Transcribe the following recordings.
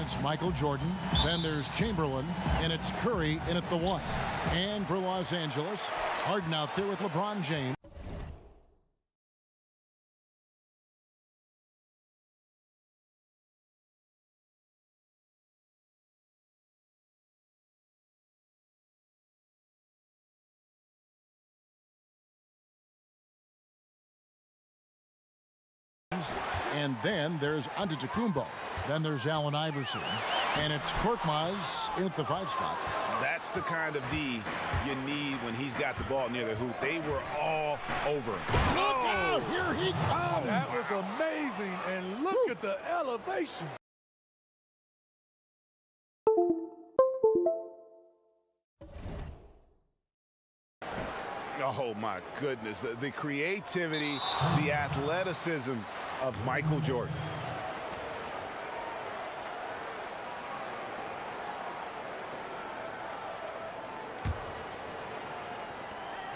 It's Michael Jordan. Then there's Chamberlain, and it's Curry in at the 1. And for Los Angeles, Harden out there with LeBron James. And then there's Antetokounmpo. Then there's Allen Iverson. And it's Korkmaz in at the 5 spot. That's the kind of D you need when he's got the ball near the hoop. They were all over. Look out! Here he comes! That was amazing, and look at the elevation. Oh, my goodness. The creativity, the athleticism of Michael Jordan.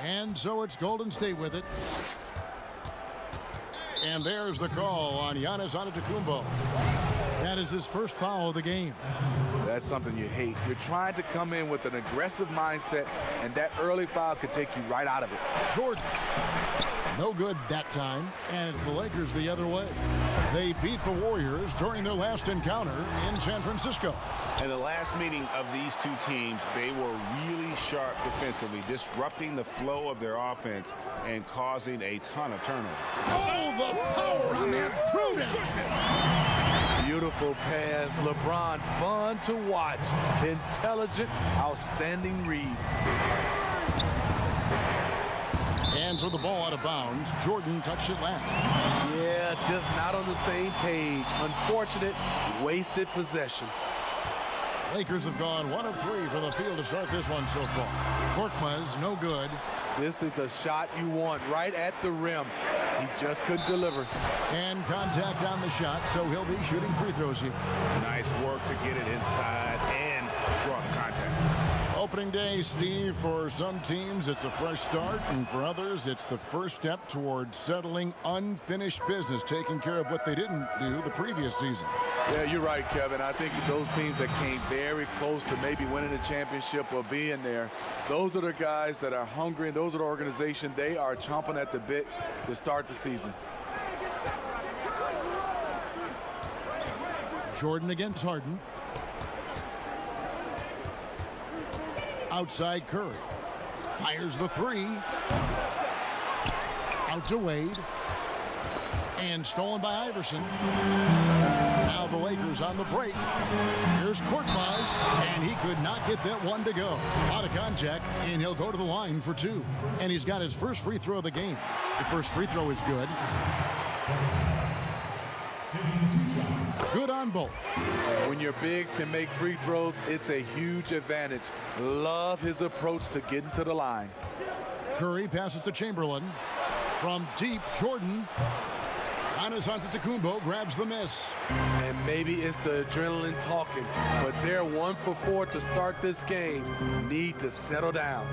And so it's Golden State with it. And there's the call on Giannis Antetokounmpo. That is his first foul of the game. That's something you hate. You're trying to come in with an aggressive mindset, and that early foul could take you right out of it. Jordan. No good that time, and it's the Lakers the other way. They beat the Warriors during their last encounter in San Francisco. In the last meeting of these two teams, they were really sharp defensively, disrupting the flow of their offense and causing a ton of turnovers. Oh, the power on that throwdown! Beautiful pass, LeBron, fun to watch. Intelligent, outstanding read. Hands with the ball out of bounds. Jordan touched it last. Yeah, just not on the same page. Unfortunate, wasted possession. Lakers have gone 1 of 3 from the field to start this one so far. Korkmaz, no good. This is the shot you want, right at the rim. He just couldn't deliver. And contact on the shot, so he'll be shooting free throws here. Nice work to get it inside and draw the contact. Opening day, Steve, for some teams it's a fresh start, and for others it's the first step towards settling unfinished business, taking care of what they didn't do the previous season. Yeah, you're right, Kevin. I think those teams that came very close to maybe winning a championship or being there, those are the guys that are hungry, and those are the organization. They are chomping at the bit to start the season. Jordan against Harden. Outside Curry. Fires the 3. Out to Wade. And stolen by Iverson. Now the Lakers on the break. Here's Korkmaz, and he could not get that one to go. Out of contact, and he'll go to the line for 2. And he's got his first free throw of the game. The first free throw is good. Good on both. When your bigs can make free throws, it's a huge advantage. Love his approach to getting to the line. Curry passes to Chamberlain. From deep, Jordan. Giannis Antetokounmpo grabs the miss. And maybe it's the adrenaline talking, but they're 1 for 4 to start this game. Need to settle down.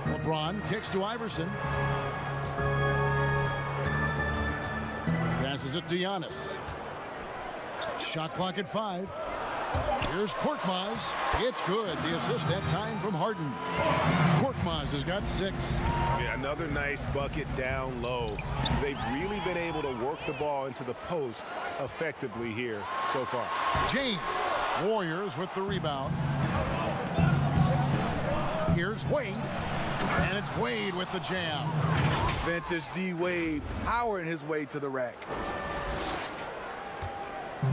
LeBron kicks to Iverson. Passes it to Giannis. Shot clock at 5. Here's Korkmaz. It's good. The assist that time from Harden. Korkmaz has got 6. Yeah, another nice bucket down low. They've really been able to work the ball into the post effectively here so far. James. Warriors with the rebound. Here's Wade. And it's Wade with the jam. Vintage D. Wade powering his way to the rack.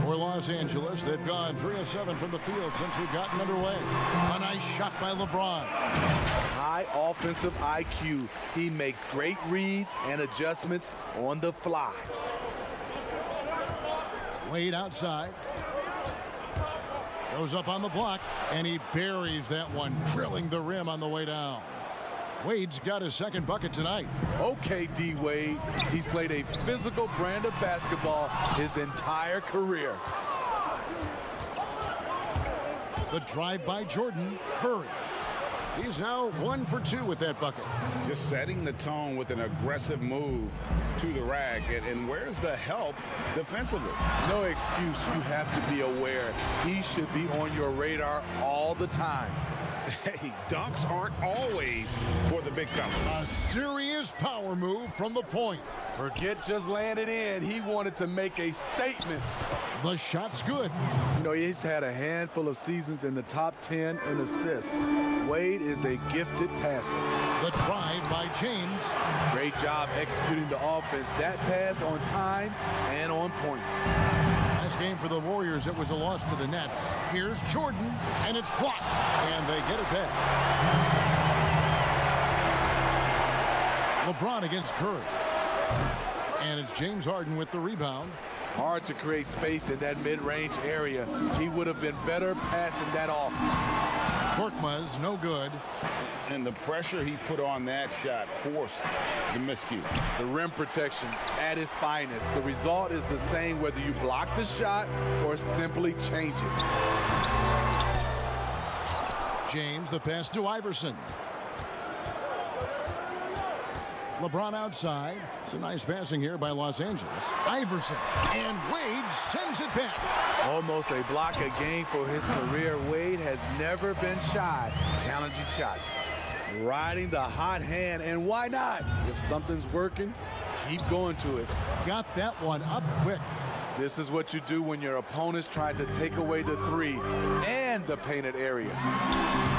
For Los Angeles, they've gone 3 of 7 from the field since we've gotten underway. A nice shot by LeBron. High offensive IQ. He makes great reads and adjustments on the fly. Wade outside. Goes up on the block, and he buries that one, drilling the rim on the way down. Wade's got his second bucket tonight. Okay, D. Wade. He's played a physical brand of basketball his entire career. The drive by Jordan. Curry. He's now 1 for 2 with that bucket. Just setting the tone with an aggressive move to the rack. And where's the help defensively? No excuse. You have to be aware. He should be on your radar all the time. Hey, dunks aren't always for the big fella. A serious power move from the point. Forget just laying it in. He wanted to make a statement. The shot's good. You know, he's had a handful of seasons in the top 10 in assists. Wade is a gifted passer. The drive by James. Great job executing the offense. That pass on time and on point. Last game for the Warriors, it was a loss to the Nets. Here's Jordan, and it's blocked, and they get it back. LeBron against Curry. And it's James Harden with the rebound. Hard to create space in that mid-range area. He would have been better passing that off. Korkmaz, no good. And the pressure he put on that shot forced the miscue. The rim protection at its finest. The result is the same whether you block the shot or simply change it. James, the pass to Iverson. LeBron outside. It's a nice passing here by Los Angeles. Iverson, and Wade sends it back. Almost a block a game for his career. Wade has never been shy challenging shots. Riding the hot hand, and why not? If something's working, keep going to it. Got that one up quick. This is what you do when your opponent's trying to take away the three and the painted area.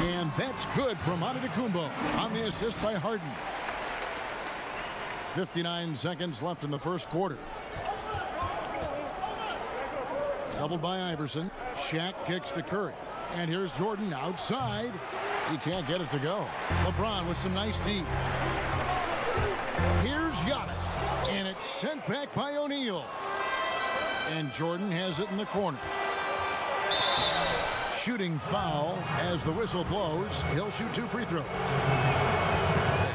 And that's good from Antetokounmpo on the assist by Harden. 59 seconds left in the first quarter. Doubled by Iverson. Shaq kicks to Curry. And here's Jordan outside. He can't get it to go. LeBron with some nice D. Here's Giannis. And it's sent back by O'Neal. And Jordan has it in the corner. Shooting foul as the whistle blows. He'll shoot 2 free throws.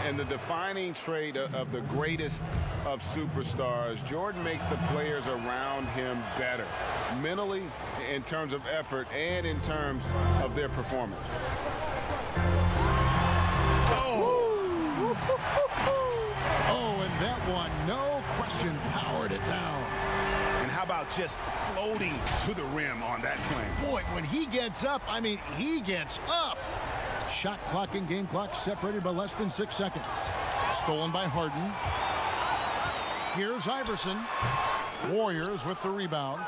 And the defining trait of the greatest of superstars, Jordan makes the players around him better, mentally, in terms of effort, and in terms of their performance. Oh, and that one, no question, powered it down. And how about just floating to the rim on that slam? Boy, when he gets up, I mean, he gets up. Shot clock and game clock separated by less than 6 seconds. Stolen by Harden. Here's Iverson. Warriors with the rebound.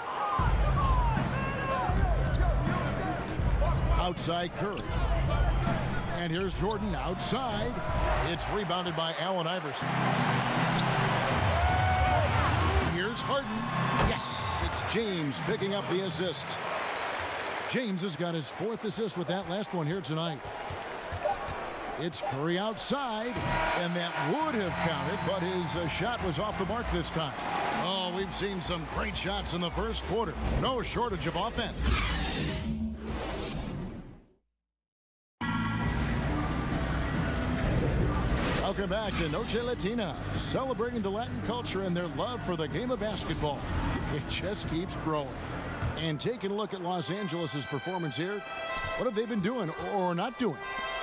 Outside Curry. And here's Jordan outside. It's rebounded by Allen Iverson. Here's Harden. Yes, it's James picking up the assist. James has got his 4th assist with that last one here tonight. It's Curry outside, and that would have counted, but his shot was off the mark this time. Oh, we've seen some great shots in the first quarter. No shortage of offense. Welcome back to Noche Latina, celebrating the Latin culture and their love for the game of basketball. It just keeps growing. And taking a look at Los Angeles' performance here, what have they been doing or not doing?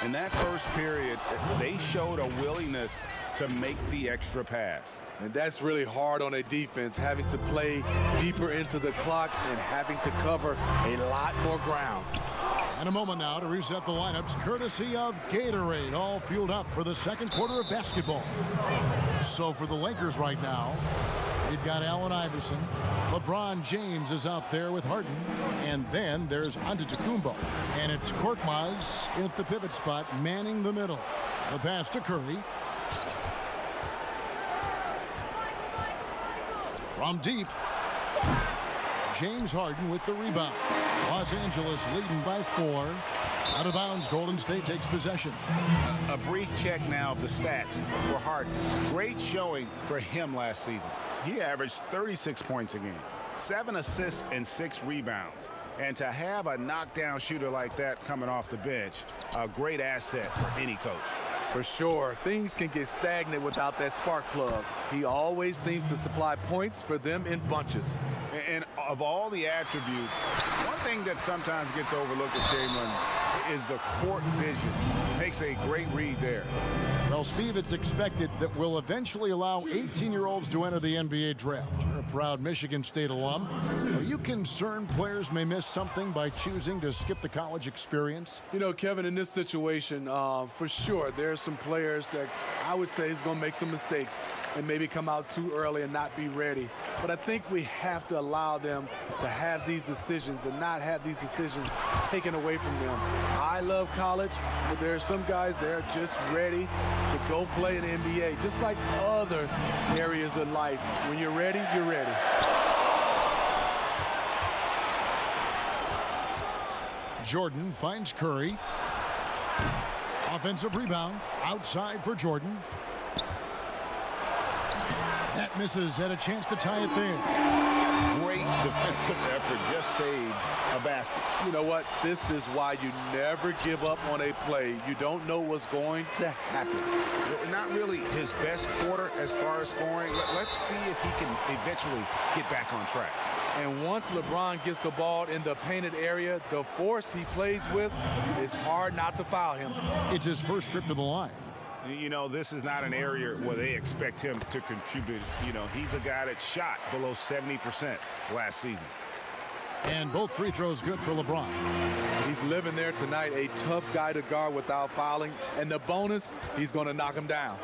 In that first period, they showed a willingness to make the extra pass. And that's really hard on a defense, having to play deeper into the clock and having to cover a lot more ground. And a moment now to reset the lineups, courtesy of Gatorade, all fueled up for the second quarter of basketball. So for the Lakers right now, they've got Allen Iverson. LeBron James is out there with Harden. And then there's Antetokounmpo. And it's Korkmaz at the pivot spot, manning the middle. The pass to Curry. From deep, James Harden with the rebound. Los Angeles leading by 4. Out of bounds, Golden State takes possession. A brief check now of the stats for Harden. Great showing for him last season. He averaged 36 points a game, 7 assists and 6 rebounds. And to have a knockdown shooter like that coming off the bench, a great asset for any coach. For sure, things can get stagnant without that spark plug. He always seems to supply points for them in bunches. And of all the attributes, one thing that sometimes gets overlooked with Jalen is the court vision. Makes a great read there. Well, Steve, it's expected that we'll eventually allow 18-year-olds to enter the NBA draft. You're a proud Michigan State alum. Are you concerned players may miss something by choosing to skip the college experience? You know, Kevin, in this situation, for sure, there are some players that I would say is going to make some mistakes and maybe come out too early and not be ready. But I think we have to allow them to have these decisions and not have these decisions taken away from them. I love college, but there are some guys that are just ready to go play in the NBA, just like other areas of life. When you're ready, you're ready. Jordan finds Curry. Offensive rebound outside for Jordan. That misses, had a chance to tie it there. Great defensive effort, just saved a basket. You know what? This is why you never give up on a play. You don't know what's going to happen. Not really his best quarter as far as scoring. Let's see if he can eventually get back on track. And once LeBron gets the ball in the painted area, the force he plays with, it's hard not to foul him. It's his first trip to the line. You know, this is not an area where they expect him to contribute. You know, he's a guy that shot below 70% last season. And both free throws good for LeBron. He's living there tonight, a tough guy to guard without fouling. And the bonus, he's going to knock him down.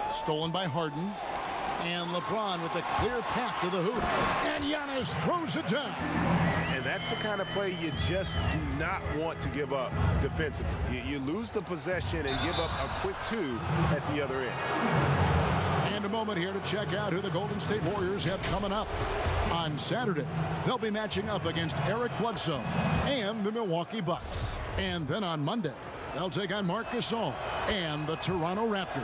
Stolen by Harden. And LeBron with a clear path to the hoop. And Giannis throws it down. And that's the kind of play you just do not want to give up defensively. You lose the possession and give up a quick two at the other end. And a moment here to check out who the Golden State Warriors have coming up. On Saturday, they'll be matching up against Eric Bledsoe and the Milwaukee Bucks. And then on Monday, they'll take on Marc Gasol and the Toronto Raptors.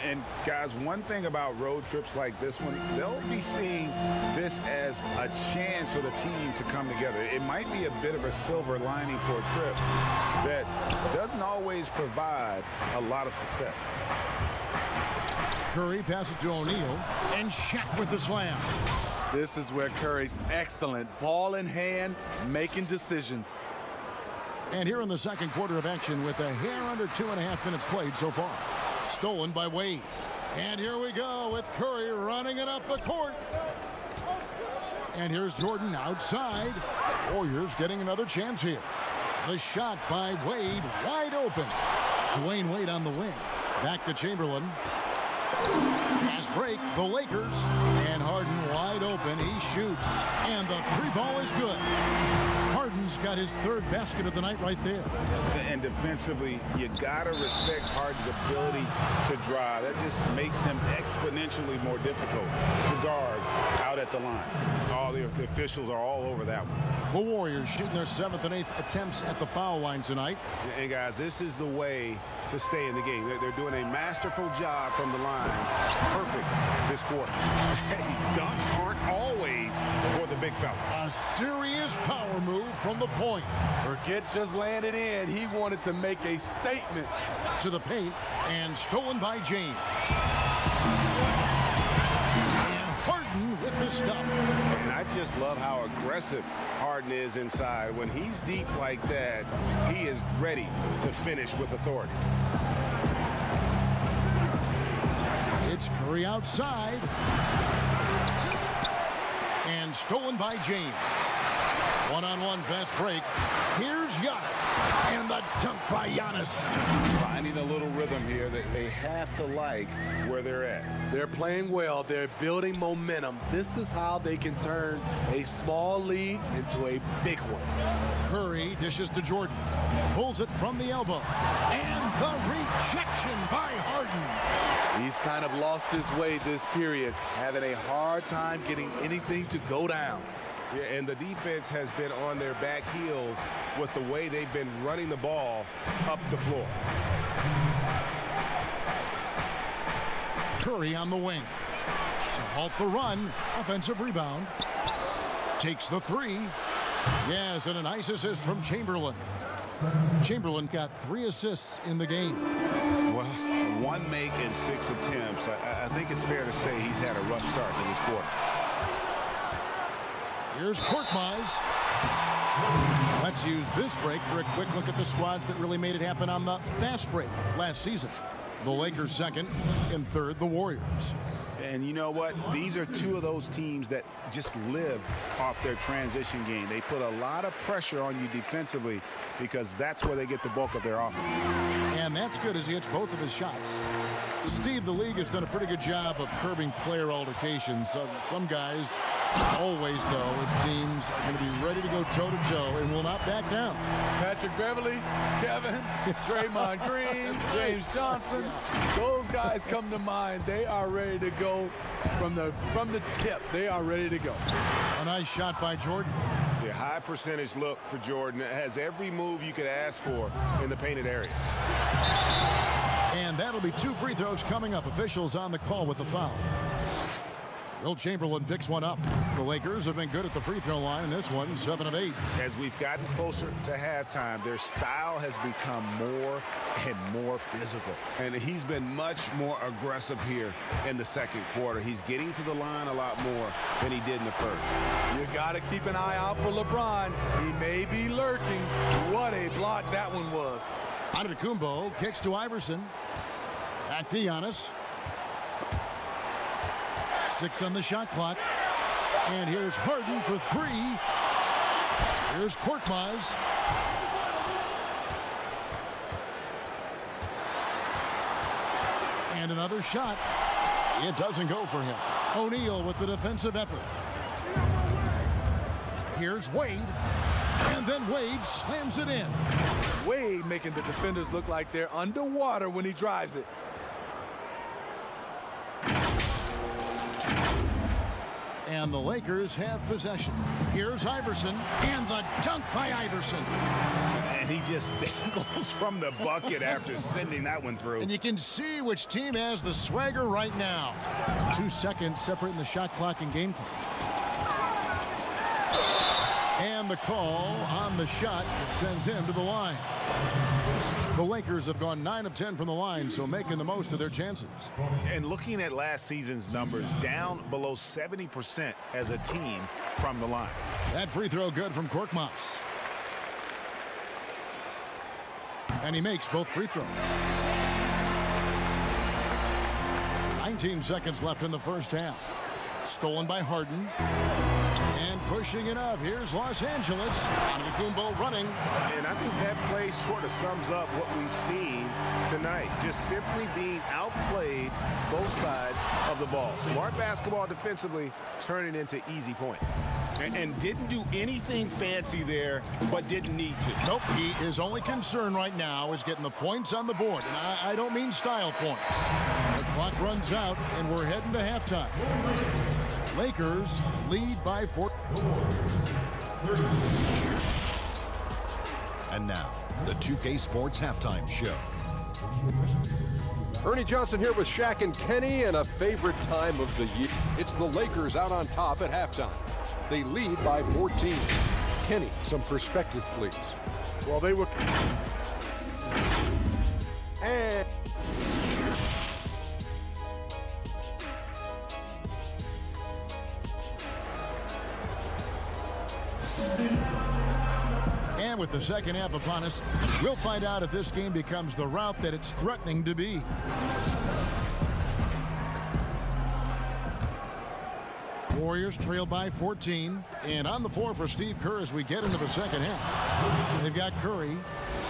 And guys, one thing about road trips like this one, they'll be seeing this as a chance for the team to come together. It might be a bit of a silver lining for a trip that doesn't always provide a lot of success. Curry passes to O'Neal, and Shaq with the slam. This is where Curry's excellent. Ball in hand, making decisions. And here in the second quarter of action with a hair under 2.5 minutes played so far. Stolen by Wade. And here we go with Curry running it up the court. And here's Jordan outside. Warriors getting another chance here. The shot by Wade wide open. Dwayne Wade on the wing. Back to Chamberlain. Fast break, the Lakers. And Harden wide open. He shoots. And the three ball is good. Harden's got his third basket of the night right there. And defensively, you gotta respect Harden's ability to drive. That just makes him exponentially more difficult to guard out at the line. All the officials are all over that one. The Warriors shooting their 7th and 8th attempts at the foul line tonight. And guys, this is the way to stay in the game. They're doing a masterful job from the line. Perfect this quarter. Dunks aren't always for the big fella. A serious power move from the point. Forget just landed in. He wanted to make a statement. To the paint, and stolen by James. And Harden with the stuff. And I just love how aggressive Harden is inside. When he's deep like that, he is ready to finish with authority. It's Curry outside. And stolen by James. One-on-one fast break. Here's Giannis. And the dunk by Giannis. Finding a little rhythm here that they have to like where they're at. They're playing well. They're building momentum. This is how they can turn a small lead into a big one. Curry dishes to Jordan. Pulls it from the elbow. And the rejection by Harden. He's kind of lost his way this period, having a hard time getting anything to go down. Yeah, and the defense has been on their back heels with the way they've been running the ball up the floor. Curry on the wing. To halt the run, offensive rebound. Takes the three. Yes, and a nice assist from Chamberlain. Chamberlain got 3 assists in the game. Well, 1 make in 6 attempts. I think it's fair to say he's had a rough start to this quarter. Here's Korkmaz. Let's use this break for a quick look at the squads that really made it happen on the fast break last season. The Lakers second, and third, the Warriors. And you know what? These are two of those teams that just live off their transition game. They put a lot of pressure on you defensively because that's where they get the bulk of their offense. And that's good as he hits both of his shots. Steve, the league has done a pretty good job of curbing player altercations. Some guys, always though, it seems, are going to be ready to go toe-to-toe and will not back down. Patrick Beverly, Kevin, Draymond Green, James Johnson, those guys come to mind. They are ready to go from the tip. They are ready to go. A nice shot by Jordan. The high percentage look for Jordan. It has every move you could ask for in the painted area. And that'll be 2 free throws coming up. Officials on the call with the foul. Will Chamberlain picks one up. The Lakers have been good at the free throw line in this one, 7 of 8. As we've gotten closer to halftime, their style has become more and more physical. And he's been much more aggressive here in the second quarter. He's getting to the line a lot more than he did in the first. You got to keep an eye out for LeBron. He may be lurking. What a block that one was. Antetokounmpo kicks to Iverson. Back to Giannis. 6 on the shot clock. And here's Harden for 3. Here's Korkmaz. And another shot. It doesn't go for him. O'Neal with the defensive effort. Here's Wade. And then Wade slams it in. Wade making the defenders look like they're underwater when he drives it. And the Lakers have possession. Here's Iverson, and the dunk by Iverson. And he just dangles from the bucket after sending that one through. And you can see which team has the swagger right now. 2 seconds separating the shot clock and game clock. And the call on the shot sends him to the line. The Lakers have gone 9 of 10 from the line, so making the most of their chances. And looking at last season's numbers, down below 70% as a team from the line. That free throw good from Korkmaz. And he makes both free throws. 19 seconds left in the first half. Stolen by Harden. And pushing it up. Here's Los Angeles. Antetokounmpo running. And I think that play sort of sums up what we've seen tonight. Just simply being outplayed both sides of the ball. Smart basketball defensively, turning into easy points. And didn't do anything fancy there, but didn't need to. Nope, his only concern right now is getting the points on the board. And I don't mean style points. The clock runs out, and we're heading to halftime. Lakers lead by 4. And now, the 2K Sports Halftime Show. Ernie Johnson here with Shaq and Kenny, and a favorite time of the year. It's the Lakers out on top at halftime. They lead by 14. Kenny, some perspective, please. Well, they were... And... And with the second half upon us, we'll find out if this game becomes the route that it's threatening to be. Warriors trail by 14. And on the floor for Steve Kerr as we get into the second half. So they've got Curry.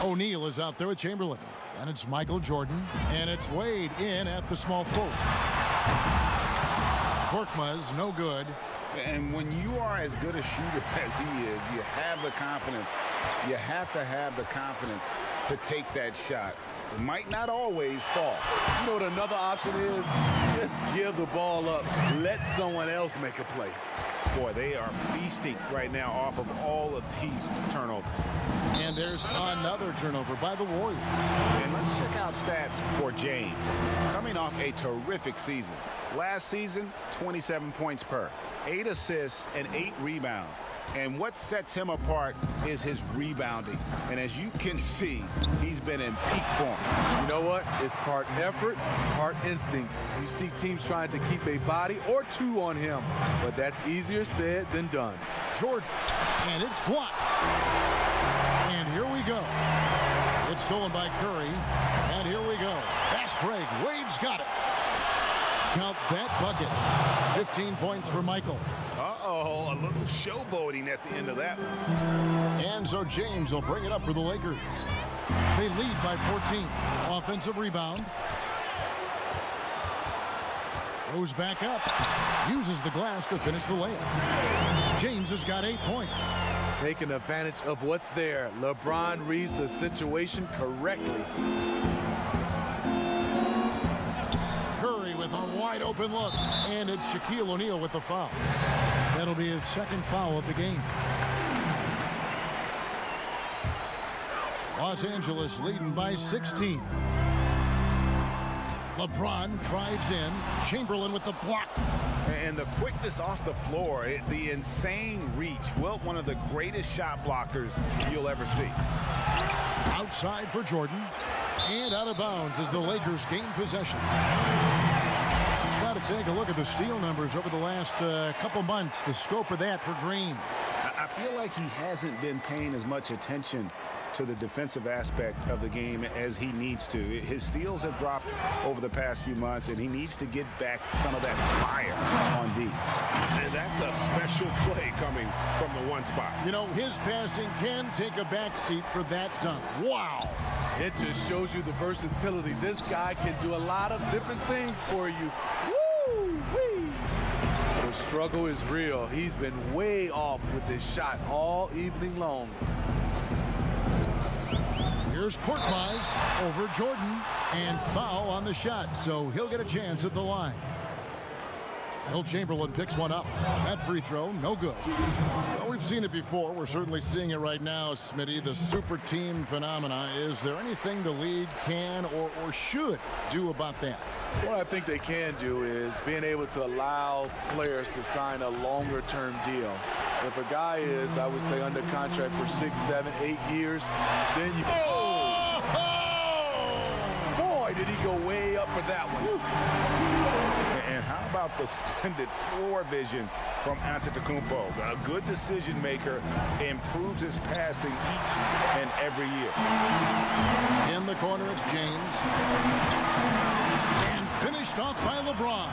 O'Neal is out there with Chamberlain. And it's Michael Jordan. And it's Wade in at the small forward. Korkmaz, no good. And when you are as good a shooter as he is, you have the confidence. You have to have the confidence to take that shot. It might not always fall. You know what another option is? Just give the ball up. Let someone else make a play. Boy, they are feasting right now off of all of these turnovers. And there's another turnover by the Warriors. And let's check out stats for James. Coming off a terrific season. Last season, 27 points per, 8 assists, and 8 rebounds. And what sets him apart is his rebounding. And as you can see, he's been in peak form. You know what? It's part effort, part instincts. You see teams trying to keep a body or two on him, but that's easier said than done. Jordan, and it's blocked. And here we go. It's stolen by Curry, and here we go. Fast break. Wade's got it. Count that bucket. 15 points for Michael. Uh-oh, a little showboating at the end of that one. And so James will bring it up for the Lakers. They lead by 14. Offensive rebound. Goes back up. Uses the glass to finish the layup. James has got 8 points. Taking advantage of what's there. LeBron reads the situation correctly. Curry with a wide open look. And it's Shaquille O'Neal with the foul. That'll be his second foul of the game. Los Angeles leading by 16. LeBron drives in. Chamberlain with the block. And the quickness off the floor, the insane reach. Well, one of the greatest shot blockers you'll ever see. Outside for Jordan. And out of bounds as the Lakers gain possession. Got to take a look at the steal numbers over the last couple months. The scope of that for Green. I feel like he hasn't been paying as much attention to the defensive aspect of the game as he needs to. His steals have dropped over the past few months, and he needs to get back some of that fire on D. And that's a special play coming from the one spot. You know, his passing can take a backseat for that dunk. Wow. It just shows you the versatility. This guy can do a lot of different things for you. Woo-wee. The struggle is real. He's been way off with his shot all evening long. Here's Korkmaz over Jordan, and foul on the shot, so he'll get a chance at the line. Will Chamberlain picks one up. That free throw, no good. Well, we've seen it before. We're certainly seeing it right now, Smitty. The super team phenomena. Is there anything the league can or should do about that? What I think they can do is being able to allow players to sign a longer-term deal. If a guy is, I would say, under contract for 6, 7, 8 years, then you... Boy, did he go way up for that one. And how about the splendid floor vision from Antetokounmpo? A good decision maker, improves his passing each and every year. In the corner, it's James. And finished off by LeBron.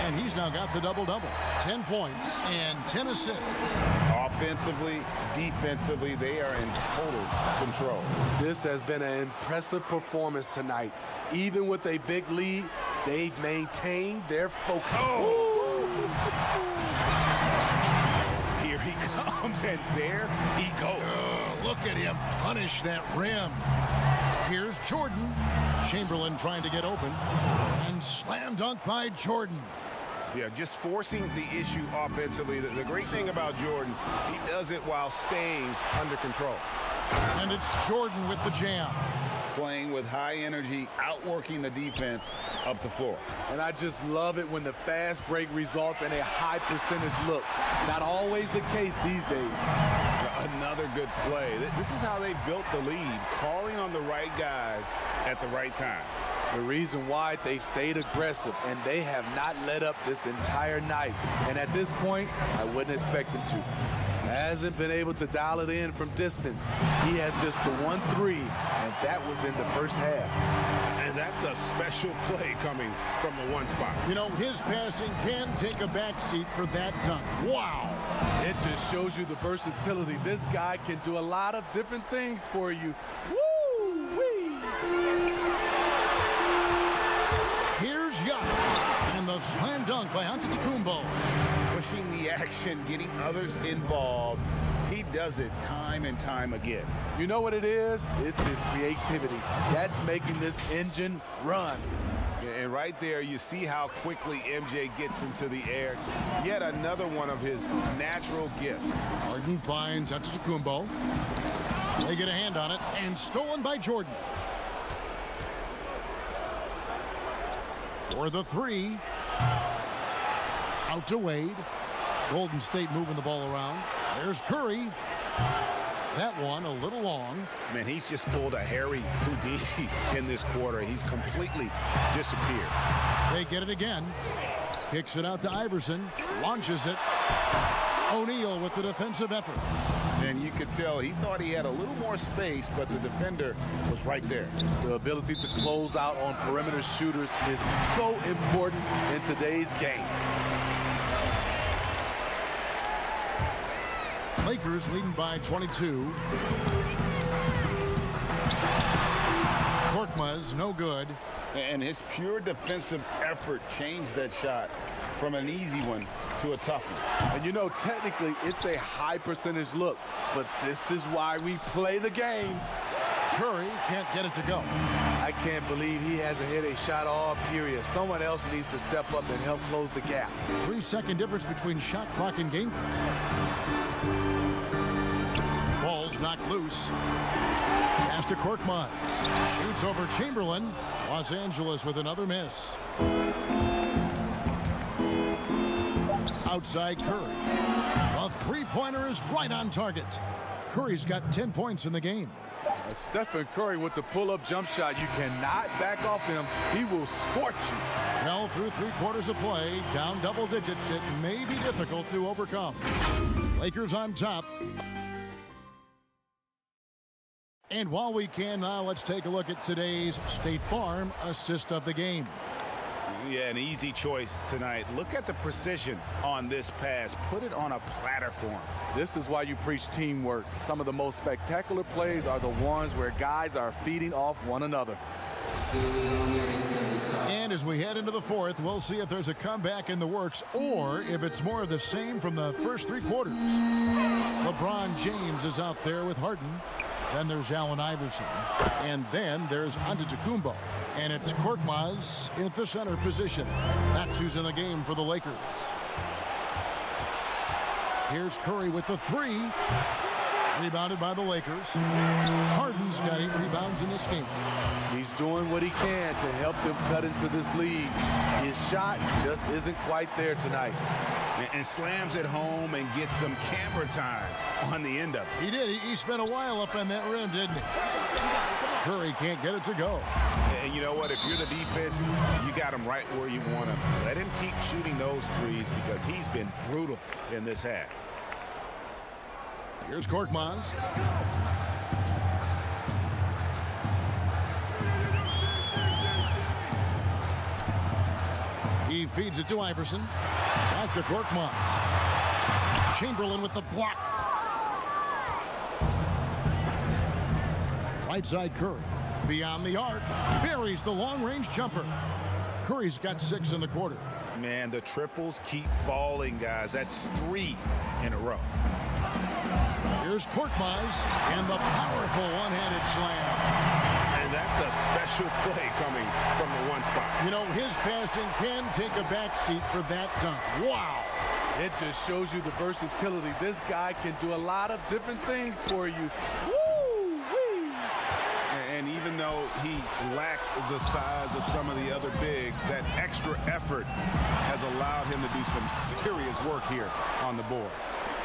And he's now got the double-double. 10 points and 10 assists. Offensively, defensively, they are in total control. This has been an impressive performance tonight. Even with a big lead, they've maintained their focus. Oh! Here he comes, and there he goes. Look at him punish that rim. Here's Jordan. Chamberlain trying to get open. And slam dunk by Jordan. Yeah, just forcing the issue offensively. The great thing about Jordan, he does it while staying under control. And it's Jordan with the jam. Playing with high energy, outworking the defense up the floor. And I just love it when the fast break results in a high percentage look. Not always the case these days. Another good play. This is how they built the lead, calling on the right guys at the right time. The reason why they've stayed aggressive, and they have not let up this entire night. And at this point, I wouldn't expect them to. Hasn't been able to dial it in from distance. He has just the 1-3, and that was in the first half. And that's a special play coming from the one spot. You know, his passing can take a backseat for that dunk. Wow. It just shows you the versatility. This guy can do a lot of different things for you. Woo-wee! Here's Young. And the slam dunk by Antetokounmpo. Pushing the action, getting others involved. He does it time and time again. You know what it is? It's his creativity. That's making this engine run. And right there, you see how quickly MJ gets into the air. Yet another one of his natural gifts. Harden finds Antetokounmpo. They get a hand on it, and stolen by Jordan. For the three. Out to Wade. Golden State moving the ball around. There's Curry. That one a little long. Man, he's just pulled a Harry Houdini in this quarter. He's completely disappeared. They get it again. Kicks it out to Iverson. Launches it. O'Neal with the defensive effort. And you could tell he thought he had a little more space, but the defender was right there. The ability to close out on perimeter shooters is so important in today's game. Lakers leading by 22. Korkmaz, no good. And his pure defensive effort changed that shot from an easy one to a tough one. And you know, technically, it's a high percentage look, but this is why we play the game. Curry can't get it to go. I can't believe he hasn't hit a shot all period. Someone else needs to step up and help close the gap. 3-second difference between shot clock and game clock. Ball's knocked loose. Pass to Korkmaz. Shoots over Chamberlain. Los Angeles with another miss. Outside Curry. A three-pointer is right on target. Curry's got 10 points in the game. Stephen Curry with the pull-up jump shot. You cannot back off him. He will scorch you. Well, through 3 quarters of play, down double digits, it may be difficult to overcome. Lakers on top. And while we can now, let's take a look at today's State Farm assist of the game. Yeah, an easy choice tonight. Look at the precision on this pass. Put it on a platter for him. This is why you preach teamwork. Some of the most spectacular plays are the ones where guys are feeding off one another. And as we head into the fourth, we'll see if there's a comeback in the works or if it's more of the same from the first 3 quarters. LeBron James is out there with Harden. Then there's Allen Iverson. And then there's Antetokounmpo. And it's Korkmaz in the center position. That's who's in the game for the Lakers. Here's Curry with the 3. Rebounded by the Lakers. Harden's got 8 rebounds in this game. He's doing what he can to help them cut into this lead. His shot just isn't quite there tonight. And slams it home and gets some camera time on the end of it. He did. He spent a while up on that rim, didn't he? Curry can't get it to go. And you know what? If you're the defense, you got him right where you want him. Let him keep shooting those threes because he's been brutal in this half. Here's Korkmaz. He feeds it to Iverson. Back to Korkmaz. Chamberlain with the block. Right side Curry. Beyond the arc. Buries the long-range jumper. Curry's got 6 in the quarter. Man, the triples keep falling, guys. That's 3 in a row. Here's Korkmaz and the powerful one-handed slam. And that's a special play coming from the one spot. You know, his passing can take a backseat for that dunk. Wow. It just shows you the versatility. This guy can do a lot of different things for you. Woo-wee. And even though he lacks the size of some of the other bigs, that extra effort has allowed him to do some serious work here on the board.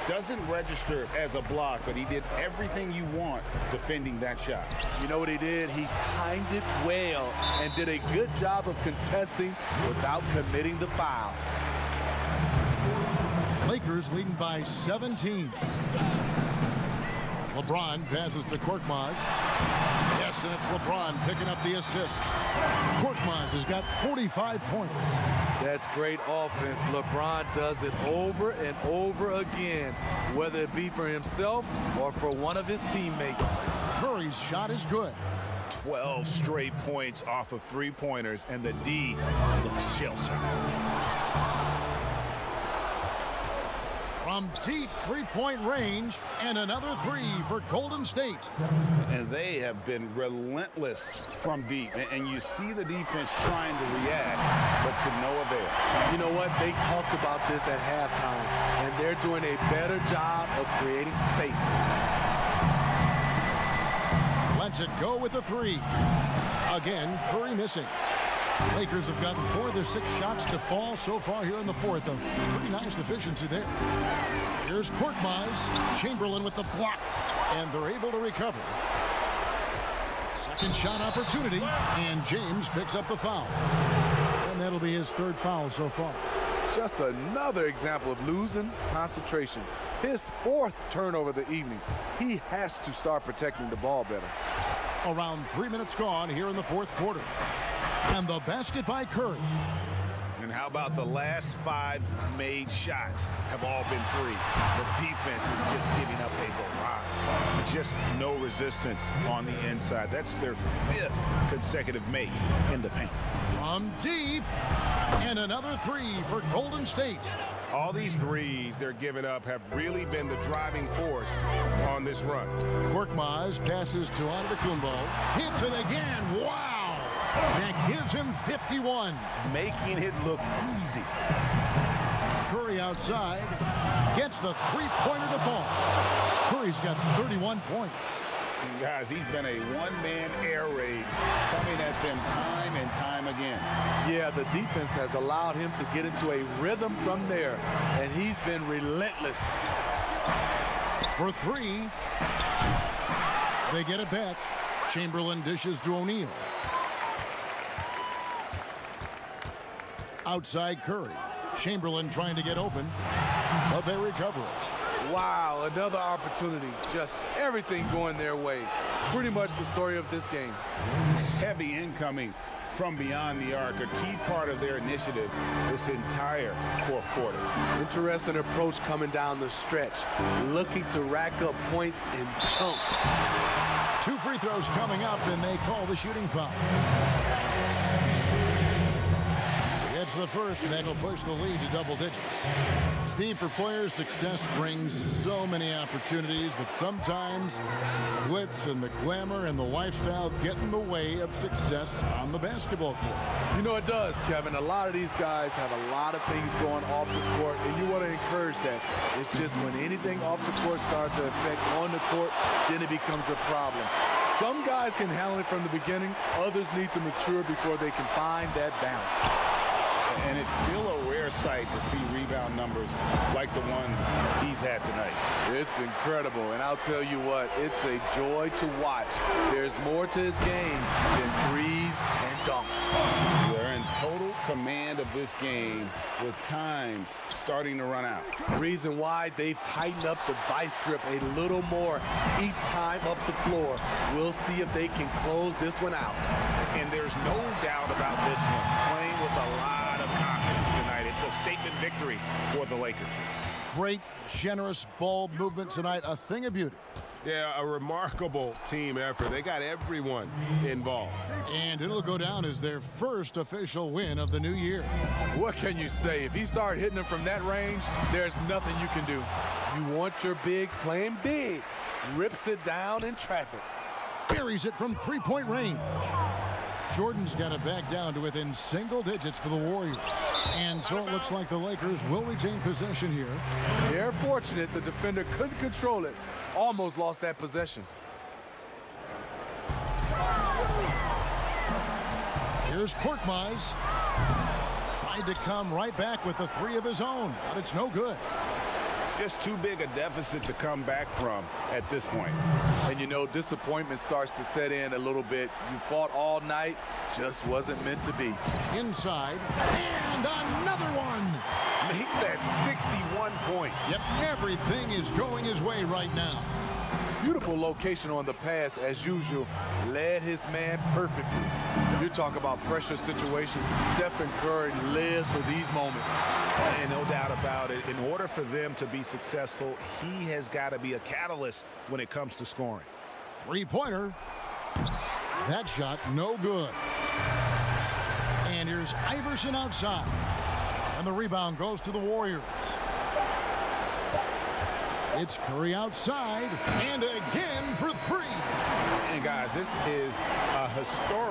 Doesn't register as a block, but he did everything you want defending that shot. You know what he did? He timed it well and did a good job of contesting without committing the foul. Lakers leading by 17. LeBron passes to Korkmaz. Yes, and it's LeBron picking up the assist. Korkmaz has got 45 points. That's great offense. LeBron does it over and over again, whether it be for himself or for one of his teammates. Curry's shot is good. 12 straight points off of 3-pointers, and the D looks shell-shocked. From deep 3-point range, and another 3 for Golden State. And they have been relentless from deep. And you see the defense trying to react, but to no avail. You know what? They talked about this at halftime, and they're doing a better job of creating space. Lets it go with a 3. Again, Curry missing. Lakers have gotten 4 of their 6 shots to fall so far here in the fourth. A pretty nice efficiency there. Here's Korkmaz. Chamberlain with the block. And they're able to recover. Second shot opportunity. And James picks up the foul. And that'll be his 3rd foul so far. Just another example of losing concentration. His 4th turnover of the evening. He has to start protecting the ball better. Around 3 minutes gone here in the 4th quarter. And the basket by Curry. And how about the last 5 made shots have all been 3. The defense is just giving up a barrage. Just no resistance on the inside. That's their 5th consecutive make in the paint. From deep. And another 3 for Golden State. All these threes they're giving up have really been the driving force on this run. Korkmaz passes to Antetokounmpo. Hits it again. Wow. That gives him 51. Making it look easy. Curry outside. Gets the 3-pointer to fall. Curry's got 31 points. And guys, he's been a one-man air raid coming at them time and time again. Yeah, the defense has allowed him to get into a rhythm from there, and he's been relentless. For 3. They get it back. Chamberlain dishes to O'Neal. Outside Curry. Chamberlain trying to get open, but they recover it. Wow, another opportunity. Just everything going their way. Pretty much the story of this game. Heavy incoming from beyond the arc, a key part of their initiative this entire 4th quarter. Interesting approach coming down the stretch, looking to rack up points in chunks. 2 free throws coming up, and they call the shooting foul. It's the first, and that'll push the lead to double digits. Steve, for players, success brings so many opportunities, but sometimes glitz and the glamour and the lifestyle get in the way of success on the basketball court. You know it does, Kevin. A lot of these guys have a lot of things going off the court, and you want to encourage that. It's just when anything off the court starts to affect on the court, then it becomes a problem. Some guys can handle it from the beginning. Others need to mature before they can find that balance. And it's still a rare sight to see rebound numbers like the ones he's had tonight. It's incredible, and I'll tell you what, it's a joy to watch. There's more to his game than threes and dunks. They're in total command of this game with time starting to run out. Reason why they've tightened up the vice grip a little more each time up the floor. We'll see if they can close this one out. And there's no doubt about this one. Playing with a lot of confidence tonight. It's a statement victory for the Lakers. Great, generous ball movement tonight. A thing of beauty. Yeah, a remarkable team effort. They got everyone involved. And it'll go down as their first official win of the new year. What can you say? If he started hitting them from that range, there's nothing you can do. You want your bigs playing big. Rips it down in traffic. Buries it from 3-point range. Jordan's got it back down to within single digits for the Warriors. And so it looks like the Lakers will retain possession here. They're fortunate the defender couldn't control it. Almost lost that possession. Here's Korkmaz. Tried to come right back with the 3 of his own, but it's no good. Just too big a deficit to come back from at this point. And you know, disappointment starts to set in a little bit. You fought all night, just wasn't meant to be. Inside, and another one. Make that 61 point. Yep, everything is going his way right now. Beautiful location on the pass, as usual. Led his man perfectly. You talk about pressure situation. Stephen Curry lives for these moments. And no doubt about it, in order for them to be successful, he has got to be a catalyst when it comes to scoring. 3-pointer. That shot, no good. And here's Iverson outside. And the rebound goes to the Warriors. It's Curry outside, and again for 3. And guys, this is a historic